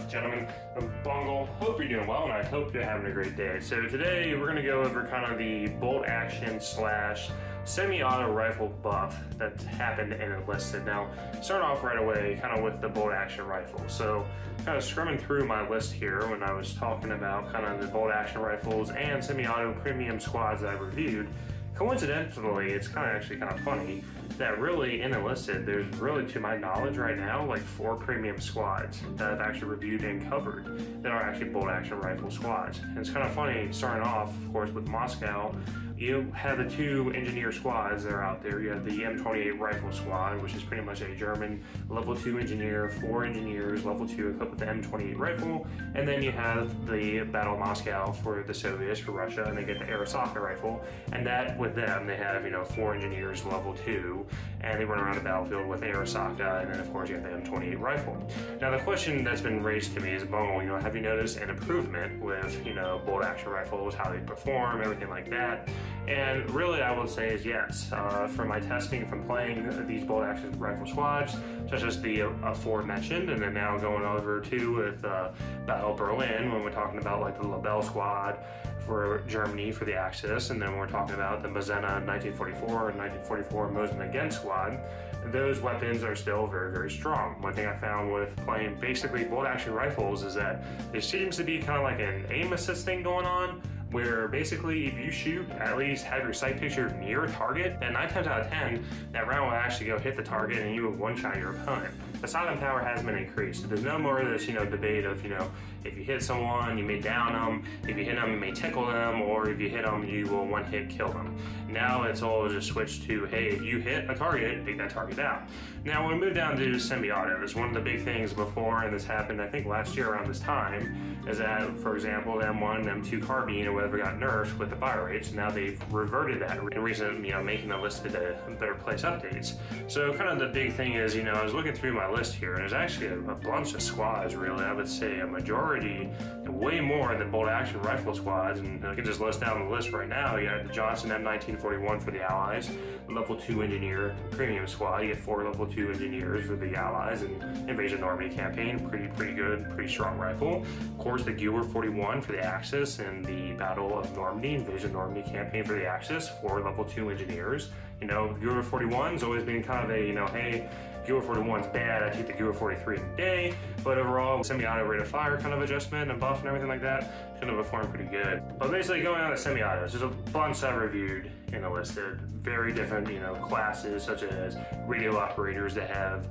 Gentlemen from Bungle. Hope you're doing well, and I hope you're having a great day. So today we're going to go over kind of the bolt action slash semi-auto rifle buff that happened and enlisted. Now, starting off right away kind of with the bolt action rifle. So kind of scrumming through my list here when I was talking about kind of the bolt action rifles and semi-auto premium squads that I reviewed. Coincidentally, it's actually kind of funny that really in enlisted, there's really, to my knowledge right now, like 4 premium squads that I've actually reviewed and covered that are actually bolt action rifle squads. And it's kind of funny, starting off, of course, with Moscow. You have the 2 engineer squads that are out there. You have the M28 rifle squad, which is pretty much a German level 2 engineer, 4 engineers, level 2 equipped with the M28 rifle. And then you have the Battle of Moscow for the Soviets, for Russia, and they get the Arasaka rifle. And that, with them, they have, 4 engineers level 2, and they run around the battlefield with Arasaka, and then of course you have the M28 rifle. Now the question that's been raised to me is, Bungle, have you noticed an improvement with, bolt action rifles, how they perform, everything like that? And really, I would say is yes. From my testing, from playing these bolt action rifle squads, such as the aforementioned, and then now going over to with Battle Berlin, when we're talking about like the Labelle squad for Germany for the Axis, and then we're talking about the Mazenna 1944 and 1944 Mosin Again squad. Those weapons are still very, very strong. One thing I found with playing basically bolt action rifles is that there seems to be kind of like an aim assist thing going on, where basically if you shoot, at least have your sight picture near a target, then 9 times out of 10, that round will actually go hit the target and you will one-shot your opponent. The silent power has been increased. There's no more of this, debate of, if you hit someone, you may down them, if you hit them, you may tickle them, or if you hit them, you will one-hit kill them. Now it's all just switched to, hey, if you hit a target, take that target down. Now when we move down to semi-autos, one of the big things before, and this happened I think last year around this time, is that, for example, the M1 and M2 carbine or whatever got nerfed with the fire rates. Now they've reverted that in recent, making the list of the better place updates. So kind of the big thing is, I was looking through my list here, and there's actually a bunch of squads, really. I would say a majority, way more than bolt action rifle squads, and I can just list down the list right now. You have the Johnson M1941 for the Allies, level 2 engineer premium squad. You get 4 level 2 engineers for the Allies, and Invasion Normandy campaign, pretty good, pretty strong rifle. Of course, the Gewehr 41 for the Axis and the Battle of Normandy, Invasion Normandy campaign for the Axis, 4 level 2 engineers. Gewehr 41's always been kind of a, hey, Gewehr 41's bad, I take the Gewehr 43 today, but overall, semi-auto rate of fire kind of adjustment and buff and everything like that, should have performed pretty good. But basically, going on to semi-autos, there's a bunch I reviewed and enlisted, very different, classes, such as radio operators that have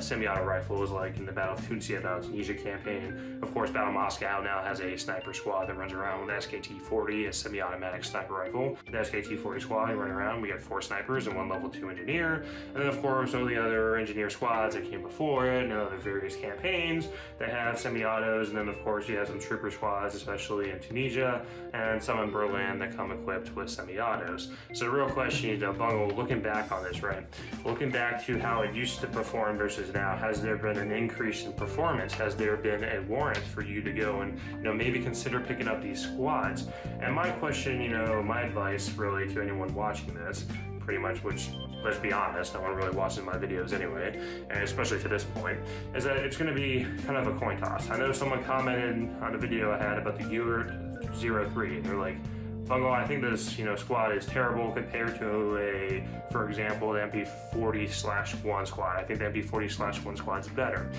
semi-auto rifles, like in the Battle of Tunisia, Tunisia campaign. Of course, Battle of Moscow now has a sniper squad that runs around with SKT-40, a semi-automatic sniper rifle. The SKT-40 squad running around, we got 4 snipers and 1 level 2 engineer. And then, of course, all the other engineer squads that came before it, and other various campaigns that have semi-autos. And then, of course, you have some trooper squads, especially in Tunisia, and some in Berlin that come equipped with semi-autos. So the real question is, Bungle, looking back on this, right? Looking back to how it used to perform versus now, has there been an increase in performance? Has there been a warrant for you to go and, maybe consider picking up these squads? And my question, my advice really to anyone watching this, pretty much, which, let's be honest, no one really watches my videos anyway, and especially to this point, is that it's going to be kind of a coin toss. I know someone commented on a video I had about the Gewehr 03, and they're like, Bungle, I think this, squad is terrible compared to for example, the MP40/1 squad. I think the MP40/1 squad's better.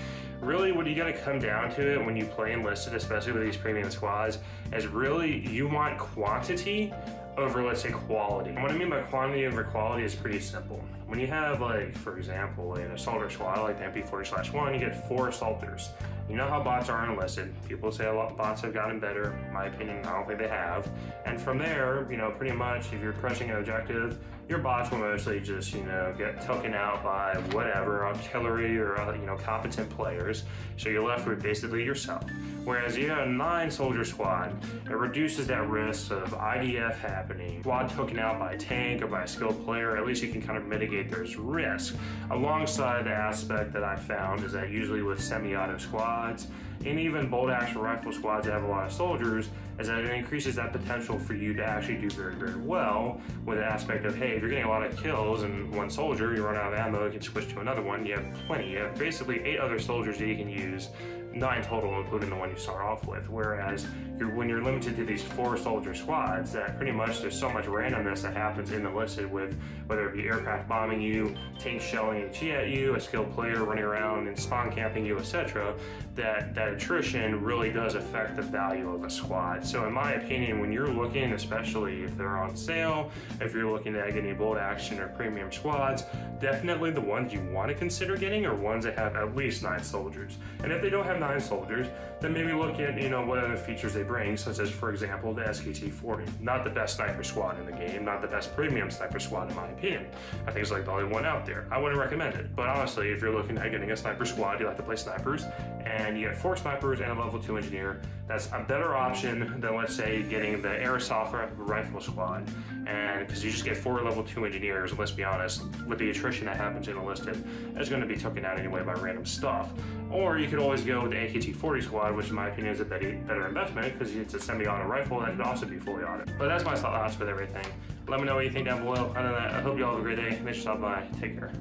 Really, what you gotta come down to it when you play enlisted, especially with these premium squads, is really you want quantity over, let's say, quality. And what I mean by quantity over quality is pretty simple. When you have, like, for example, an assaulter squad like the MP40/1, you get 4 assaulters. You know how bots are enlisted. People say a lot of bots have gotten better. In my opinion, I don't think they have. And from there, pretty much, if you're crushing an objective, your bots will mostly just, get taken out by whatever, artillery or, competent players. So you're left with basically yourself. Whereas you have a 9-soldier squad, it reduces that risk of IDF happening, squad taken out by a tank or by a skilled player. At least you can kind of mitigate there's risk. Alongside the aspect that I found is that usually with semi-auto squads, and even bolt action rifle squads that have a lot of soldiers, is that it increases that potential for you to actually do very, very well with the aspect of, hey, if you're getting a lot of kills in one soldier, you run out of ammo, you can switch to another one, you have plenty. You have basically 8 other soldiers that you can use 9 total, including the one you start off with. Whereas when you're limited to these 4 soldier squads, that pretty much there's so much randomness that happens in enlisted, with whether it be aircraft bombing you, tanks shelling HE at you, a skilled player running around and spawn camping you, etc., that attrition really does affect the value of a squad. So in my opinion, when you're looking, especially if they're on sale, if you're looking at getting bolt action or premium squads, definitely the ones you want to consider getting are ones that have at least 9 soldiers. And if they don't have 9 soldiers, then maybe look at, you know, what other features they bring, such as, for example, the SKT-40. Not the best sniper squad in the game, not the best premium sniper squad in my opinion. I think it's like the only one out there. I wouldn't recommend it, but honestly, if you're looking at getting a sniper squad, you like to play snipers, and you get 4 snipers and a level 2 engineer, that's a better option than, let's say, getting the airsoft rifle squad. And because you just get 4 level 2 engineers, and let's be honest, with the attrition that happens in enlisted, it's going to be taken out anyway by random stuff. Or you could always go with the AKT-40 squad, which in my opinion is a better investment because it's a semi-auto rifle that could also be fully auto. But that's my thoughts with everything. Let me know what you think down below. Other than that, I hope you all have a great day. Thanks for stopping by. Take care.